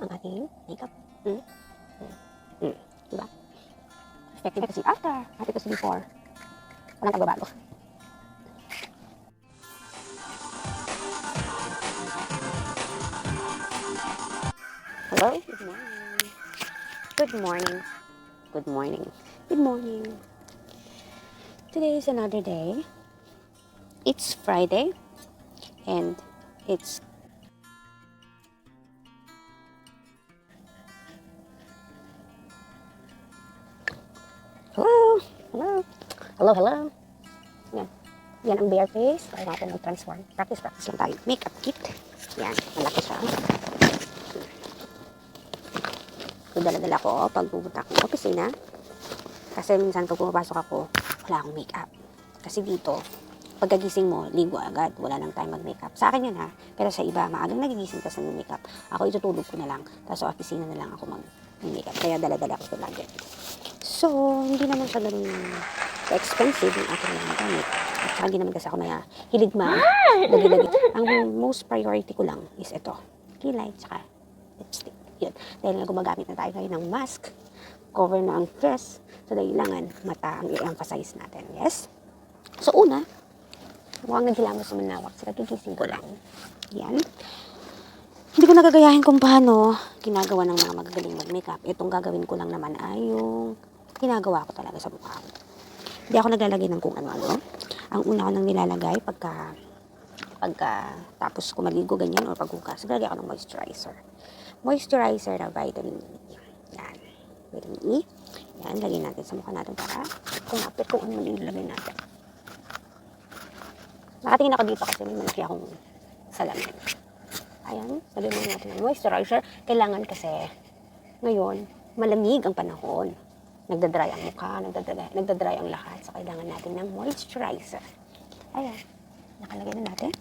ang ating makeup. Diba? Effective kasi after, at ito si before. Walang pagbabago. Hello, good morning. Good morning. Good morning. Good morning. Today is another day. It's Friday and it's hello. Hello. Yan. Yan ang bare face. Kaya natin mag-transform. Practice lang tayo. Makeup kit. Yan. Malaki siya. So, dala-dala ko pag pupunta akong opisina. Kasi minsan pag pumapasok ako, wala akong makeup. Kasi dito, pagkagising mo, ligo agad. Wala nang time mag-makeup. Sa akin yan ha. Pero sa iba, maagang nagigising tas mag-makeup. Ako itutulog ko na lang. Tapos sa opisina na lang ako mag-makeup. Kaya dala-dala ko ito lagi. So, hindi naman siya ganun expensive yung aking mga gamit. At saka hindi naman kasi ako maya hilig lagi-lagi. Ang most priority ko lang is ito. Kilay, tsaka lipstick. Yun. Dahil nga gumagamit na tayo ngayon ng mask, cover na ang face, so kailangan mata ang i-emphasize natin. Yes? So, una, mukhang naghilamos sa manawak. Sila gigising ko lang. Yan. Hindi ko nagagayahin kung paano ginagawa ng mga magagaling mag-makeup. Itong gagawin ko lang naman ay yung ginagawa ko talaga sa mukha ko. Hindi ako naglalagay ng kung ano-ano. Ang una ko nang nilalagay pagka tapos ko maligo ganyan or paghugas, naglalagay ako ng moisturizer. Moisturizer na vitamin E. Yan. Vitamin E. Yan, lagyan natin sa mukha natin para kumapit kung ano man ilalagay natin. Nakatingin ako dito kasi may malaki akong salamin. Ayan, lagyan mo natin ng moisturizer. Kailangan kasi ngayon, malamig ang panahon. Nagdadry ang mukha, nagdadry ang lahat. So, kailangan natin ng moisturizer. Ayan, nakalagay na natin.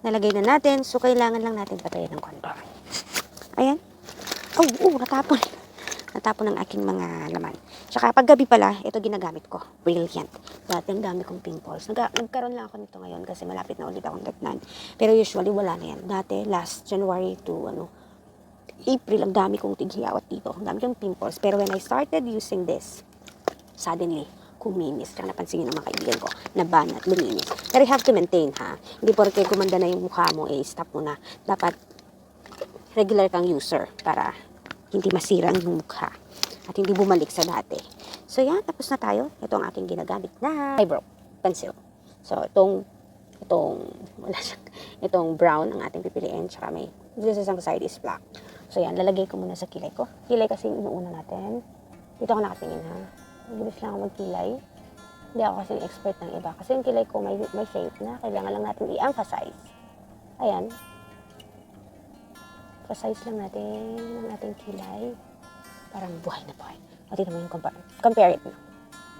Nalagay na natin, so kailangan lang natin patayin ng contour. Ayan. Natapon. Natapon ang aking mga laman. Tsaka paggabi pala, ito ginagamit ko. Brilliant. Dati ang dami kong pimples. Nagkaroon lang ako nito ngayon kasi malapit na ulit akong datnan. Pero usually wala na yan. Dati, last January to April, ang dami kong tighiyawat dito. Ang dami kong pimples. Pero when I started using this, suddenly, kuminis. Kaya napansin nyo ng mga kaibigan ko, nabanat, luminis. Pero you have to maintain, ha? Hindi porke kumanda na yung mukha mo, stop mo na. Dapat regular kang user para hindi masira ang mukha at hindi bumalik sa dati. So yan, tapos na tayo. Ito ang aking ginagamit na eyebrow pencil. So itong brown ang ating pipiliin, tsaka may this isang side is black. So yan, lalagay ko muna sa kilay ko. Kilay kasi inuuna natin. Dito ako nakatingin, ha. Mabilis lang ako magkilay. Hindi ako kasi expert ng iba. Kasi yung kilay ko may shape na kailangan lang natin i-emphasize. Ayan. Emphasize lang natin ang ating kilay. Parang buhay na buhay. O, dito mo yung compare it mo.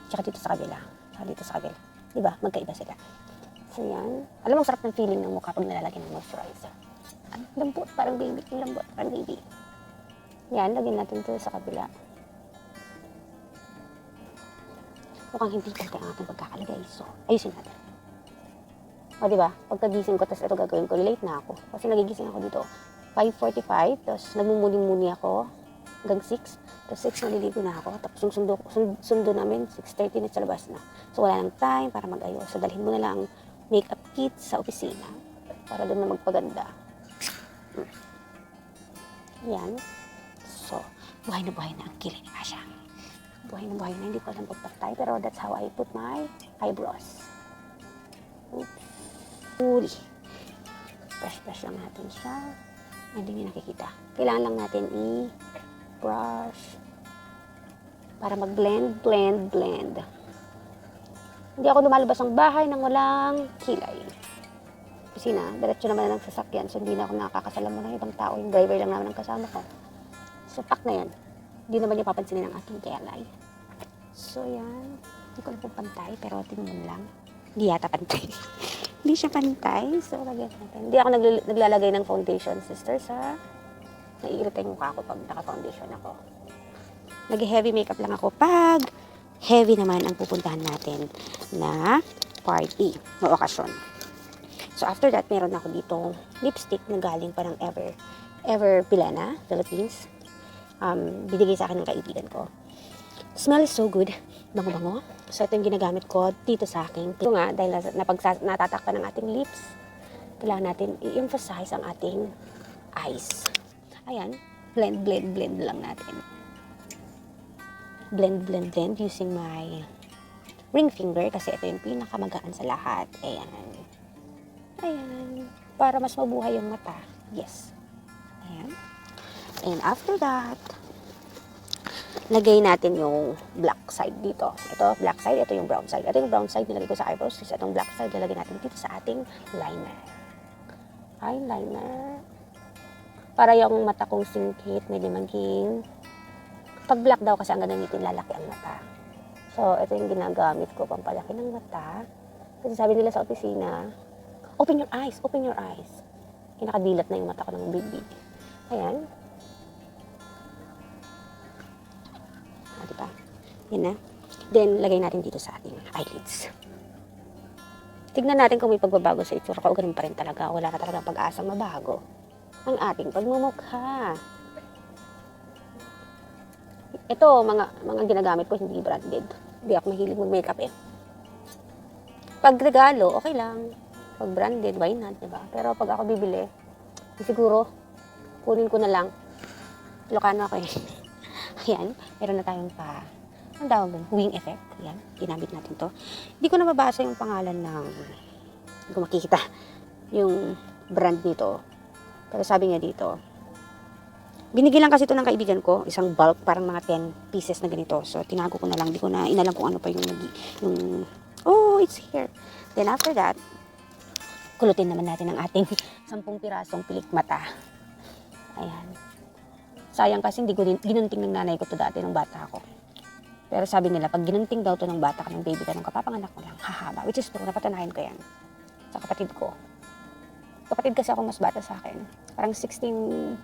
Tsaka dito sa kabila. Tsaka dito sa kabila. Diba? Magkaiba sila. So, yan. Alam mo, sarap ng feeling ng mukha pag nilalagyan ng moisturizer. Ang lambot. Parang baby. Ang lambot. Parang baby. Yan. Lagyan natin ito sa kabila. Mukhang hindi pati ang ating pagkakalagay. So, ayusin natin. O, diba? Pagkagising ko, tapos ito gagawin ko, late na ako. Kasi nagigising ako dito 5:45, tapos nagmumuni-muni ako hanggang 6. Tapos 6 naliligo na ako. Tapos yung sundo namin, 6:30 na sa labas na. So wala nang time para mag-ayos. So dalhin mo na lang makeup kit sa opisina para doon na magpaganda. Yan. So, buhay na ang kilay ni Masha. Buhay na. Hindi ko alam pagpaktay, pero that's how I put my eyebrows. Oops. Brush lang natin siya. Hindi nyo nakikita. Kailangan lang natin i-brush para mag-blend. Hindi ako lumalabas ng bahay nang walang kilay. Kasi diretso naman ng sasakyan. So, hindi na ako nakakasalamu ng ibang tao. Yung driver lang naman ang kasama ko. So, pak na yan. Hindi naman yung papansinin ang aking kilay. So, yan. Hindi ko na po pantay, pero tingnan lang. Hindi yata pantay. Hindi siya pantay. So, lagyan natin. Hindi ako naglalagay ng foundation, sister, sa naiirita yung mukha ko pag naka-foundation ako. Nag-heavy makeup lang ako pag heavy naman ang pupuntahan natin na party o okasyon. So, after that, meron ako ditong lipstick na galing pa ng Ever Pilena, Philippines. Binigay sa akin ng kaibigan ko. Smell is so good. Bango-bango. So, ito yung ginagamit ko dito sa akin. Ito nga, dahil natatakpan ng ating lips, kailangan natin i-emphasize ang ating eyes. Ayan. Blend lang natin. Blend using my ring finger kasi ito yung pinakamagaan sa lahat. Ayan. Para mas mabuhay yung mata. Yes. Ayan. And after that, lagay natin yung black side dito. Ito, black side. Ito yung brown side. Ito yung brown side nilagay ko sa eyebrows. Kasi itong black side nilagay natin dito sa ating liner. Eyeliner. Para yung mata kong singkit, medyo maging pag black daw kasi ang gagamitin, lalaki ang mata. So, ito yung ginagamit ko pampalaki ng mata. Kasi sabi nila sa opisina, open your eyes. Kinakadilat na yung mata ko ng big. Ayan. Diba? Yan na. Then, lagay natin dito sa ating eyelids. Tignan natin kung may pagbabago sa itsura ko. Ganun pa rin talaga. Wala ka talagang pag-asang mabago ang ating pagmumukha. Ito, mga ginagamit ko, hindi branded. Hindi ako mahilig mag-makeup Pag regalo, okay lang. Pag branded, why not, diba? Pero pag ako bibili, siguro, kunin ko na lang. Ilocano ako Ayan, meron na tayong ang tawag doon, wing effect. Ayan, ginamit natin to. Hindi ko na mabasa yung pangalan ng, hindi ko makikita yung brand nito. Pero sabi niya dito, binigyan lang kasi ito ng kaibigan ko, isang bulk, parang mga 10 pieces na ganito. So, tinago ko na lang, hindi ko na inalam kung ano pa oh, it's here. Then after that, kulutin naman natin ang ating 10 pirasong pilik mata. Ayan. Sayang kasi hindi ko ginunting ng nanay ko to dati ng bata ako. Pero sabi nila, pag ginunting daw to ng bata ka, ng baby ka, ng kapapanganak mo lang, hahaba. Which is true, napatanayan ko yan sa kapatid ko. Kapatid kasi ako mas bata sa akin. Parang 16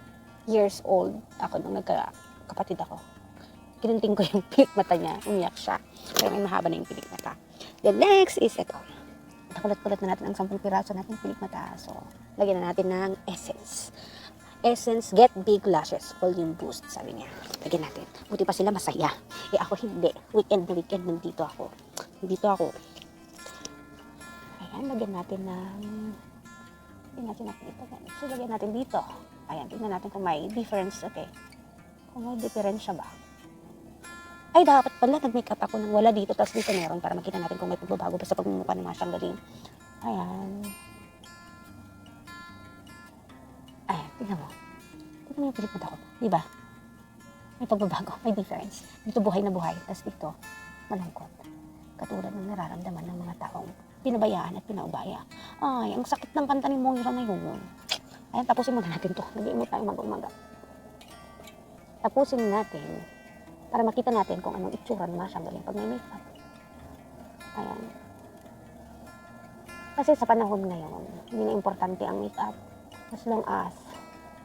years old ako nung nagka-kapatid ako. Ginunting ko yung pilik mata niya, umiyak siya. Pero may mahaba na yung pilik mata. The next is ito. Nakulat-kulat na natin ang 10 piraso natin pilik mata. So, lagyan na natin ng essence. Essence Get Big Lashes Volume Boost, sabi niya. Lagyan natin. Buti pa sila masaya. Ako hindi. Weekend nandito ako. Ayan, lagyan natin ng So, lagyan natin dito. Ayan, tingnan natin kung may difference. Okay. Kung may diferensya ba. Ay, dapat pala nag-makeup ako nang wala dito. Tapos dito meron para makita natin kung may pagbabago ba sa pagmumukha ng mga siyang Ayan. Ayan, tingnan mo. Tingnan mo yung pilik mata ko. Diba? May pagbabago. May difference. Dito buhay na buhay. Tapos dito, malungkot. Katulad ng nararamdaman ng mga taong pinabayaan at pinaubaya. Ay, ang sakit ng kanta ni Moira na yun. Ayan, tapusin muna natin to. Nag-iimot tayo mag-umaga. Tapusin natin para makita natin kung anong itsura ng mga siyang pag may makeup. Ayan. Kasi sa panahon ngayon, hindi na importante ang makeup. As long as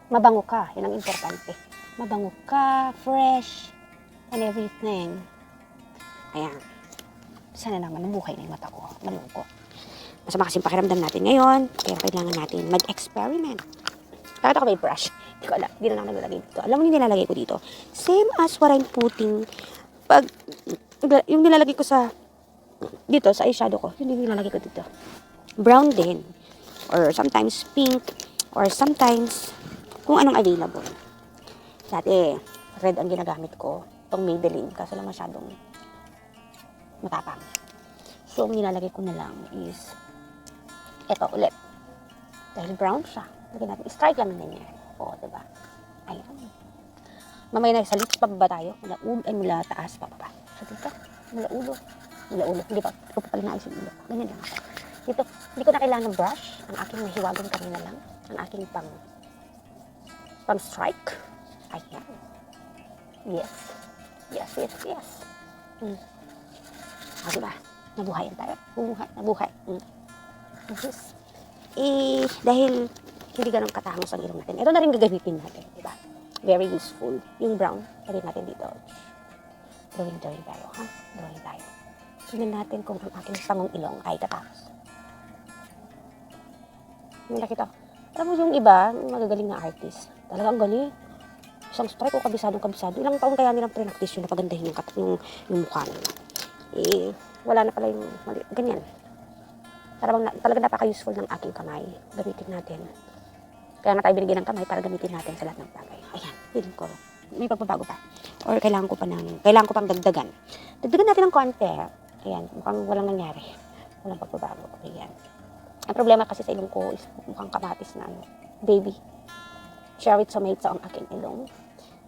mabango ka, yan ang importante. Mabango ka, fresh, and everything. Ayan. Sana naman nabuhay na yung mata ko. Malungkot. Masama kasing pakiramdam natin ngayon. Kaya kailangan natin mag-experiment. Bakit ako may brush? Hindi ko alam. Hindi na ako naglalagay dito. Alam mo yung nilalagay ko dito? Same as what I'm putting. Yung nilalagay ko dito, sa eyeshadow ko. Yung nilalagay ko dito. Brown din. Or sometimes pink. Or sometimes kung anong available. Dati, red ang ginagamit ko. Itong Maybelline. Kaso lang masyadong matapang. So, ang nilalagay ko na lang is ito ulit. Dahil brown siya. Lagyan natin. Strike lang na niya. Oo, diba? Ayan. Mamaya na sa lips pa ba tayo? Mula taas pa ba? So, dito. Mula ulo. Hindi pa. Hindi ko pa pala naayos yung ulo. Ganyan lang. Dito. Hindi ko na kailangan ng brush. Ang aking mahiwagang kanina lang. Ang aking pang strike. Ayan. Yes. Diba? Nabuhayan tayo. Nabuhay. Yes. Dahil hindi ganun katangos ang ilong natin. Ito na rin gagamitin natin, diba? Very useful. Yung brown, lagyan natin dito. Drawing tayo, ha? Drawing tayo. Tingnan natin kung ang aking pangong ilong ay tatapos. Nakita. Alam mo yung iba, magagaling na artist. Talagang galing. Isang strike o kabisadong-kabisado. Ilang taon kaya nilang pre-practice yun na pagandahin yung mukha nila. Eh, wala na pala yung mali. Ganyan. Talaga napaka-useful ng aking kamay. Gamitin natin. Kaya nga tayo binigyan ng kamay para gamitin natin sa lahat ng bagay. Ayan, feeling ko. May pagbabago pa. Or kailangan ko pang dagdagan. Dagdagan natin ng konti. Ayan, mukhang walang nangyari. Walang pagbabago. Ayan. Ang problema kasi sa ilong ko is mukhang kamatis na baby. Cherry tomato ang aking ilong.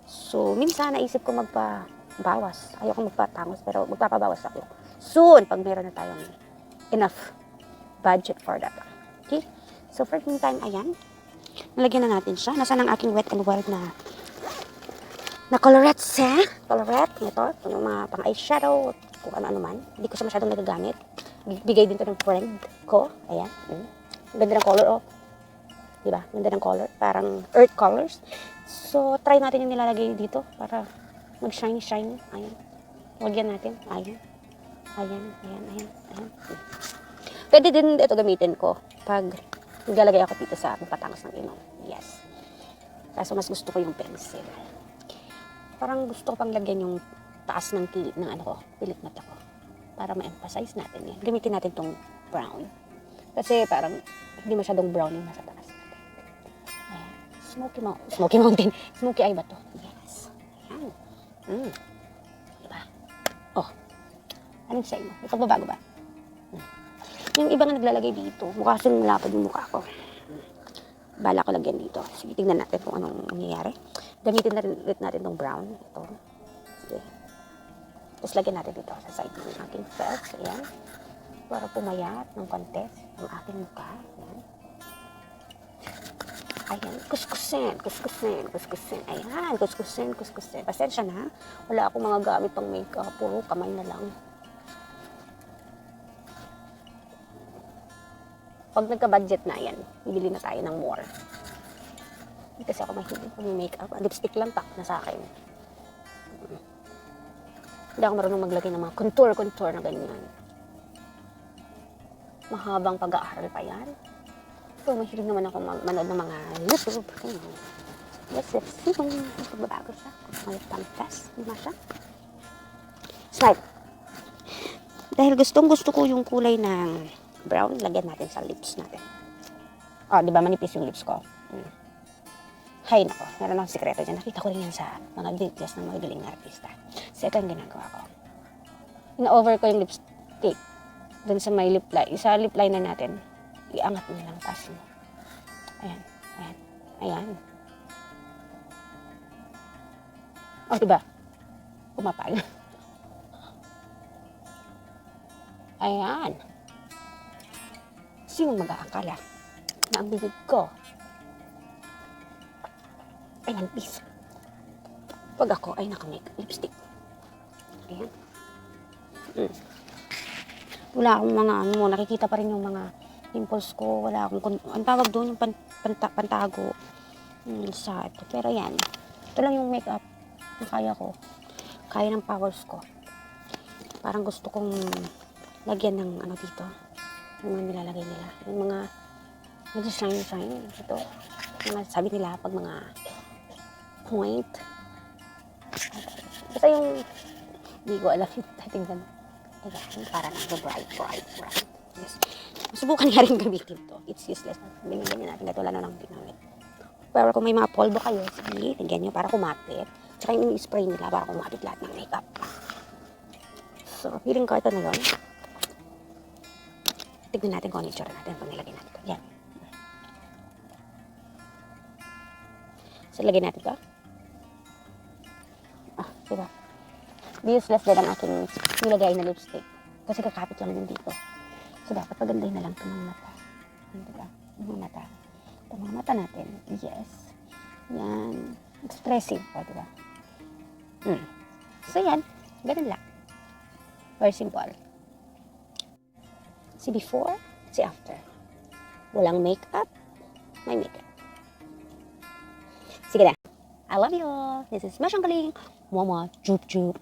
So, minsan naisip ko magpabawas. Ayoko magpatangos, pero magpapabawas ako. Soon, pag meron na tayong enough budget for that. Okay? So, for the meantime, ayan. Nalagyan na natin siya. Nasaan ang aking Wet n Wild na colorettes, eh? Colorette, ito. Yung mga pang eyeshadow, kung ano-ano man. Hindi ko siya masyadong nagagamit. Bigay din to ng friend ko. Ayan. Ganda ng color, oh. Diba? Ganda ng color. Parang earth colors. So, try natin yung nilalagay dito para mag-shiny. Ayan. Lagyan natin. Ayan. Ayan. Pwede din ito gamitin ko pag naglalagay ako dito sa patangos ng ilong. Yes. Kaso mas gusto ko yung pencil. Parang gusto ko pang lagyan yung taas ng pilit mata ko. Para ma-emphasize natin yan. Gamitin natin tong brown. Kasi parang hindi masyadong brown yung nasa taas. Smoky Mountain. Smoky eye ba to? Yes. Ayan. Diba? Oh. Anong say mo? May pagbabago ba? Yung iba nga naglalagay dito. Mukha kasing malapad yung mukha ko. Bala ko lagyan dito. Sige, tingnan natin kung anong nangyayari. Gamitin na rin natin tong brown. Ito. Sige. Tapos lagyan natin dito sa side ng aking face. Ayan. Para pumayat ng konti ang aking mukha. Ayan. Ayan, kuskusin. Ayan, kuskusin. Pasensya na. Wala akong mga gamit pang makeup. Puro kamay na lang. Pag nagka-budget na yan, bibili na tayo ng more. Hindi kasi ako mahilig pang makeup. Lipstick lang tak na sa akin. Hindi ako marunong maglagay ng mga contour na ganyan. Mahabang pag-aaral pa yan. So, mahilig naman ako manood ng mga YouTube. Let's see kung magbabago siya. Kung may pang-test. Di ba siya? Smile. Dahil gusto ko yung kulay ng brown, lagyan natin sa lips natin. Oh, di ba manipis yung lips ko? Hay nako, meron akong sikreto dyan. Nakita ko rin yan sa mga videos ng mga galing na artista. So, ito yung ginagawa ko. Ina-over ko yung lipstick dun sa may lip line. Sa lip liner natin, iangat mo lang, taas mo. Ayan. Oh, diba? Kumapal. Ayan. Sino mag-aakala na ang bibig ko ay manipis pag ako ay nakamake lipstick? Ayan. Wala akong mga nakikita pa rin yung mga pimples ko. Wala akong, ang tawag doon yung pantago sa ito. Pero yan, ito lang yung makeup na kaya ko. Kaya ng powers ko. Parang gusto kong lagyan ng dito. Yung mga nilalagay nila. Yung mga shine dito. Sabi nila pag mga point. Basta yung hindi ko alam yung tingnan. Ayan, para nag-bright. Yes. Subukan nga rin gamitin to. It's useless. Binigyan natin kahit wala na lang ginamit. Pero kung may mga polvo kayo, sige, tingnan nyo para kumapit. Tsaka yung spray nila para kumapit lahat ng makeup. So, feeling ko ito na yun. Tignan natin kung ano yung tsura natin pag nilagay natin ito. Yan. So, lagay natin ito. Diba? Useless din ang aking nilagay na lipstick. Kasi kakapit lang din dito. So, dapat pagandahin na lang ito ng mata. Diba? Yung mata. Ito mga mata natin. Yes. Yan. Expressive pa, diba? So, yan. Ganun lang. Very simple. See before, see after. Walang makeup, may makeup. Sige na. I love you all. This is Mashang Galing. Mama, chup chup.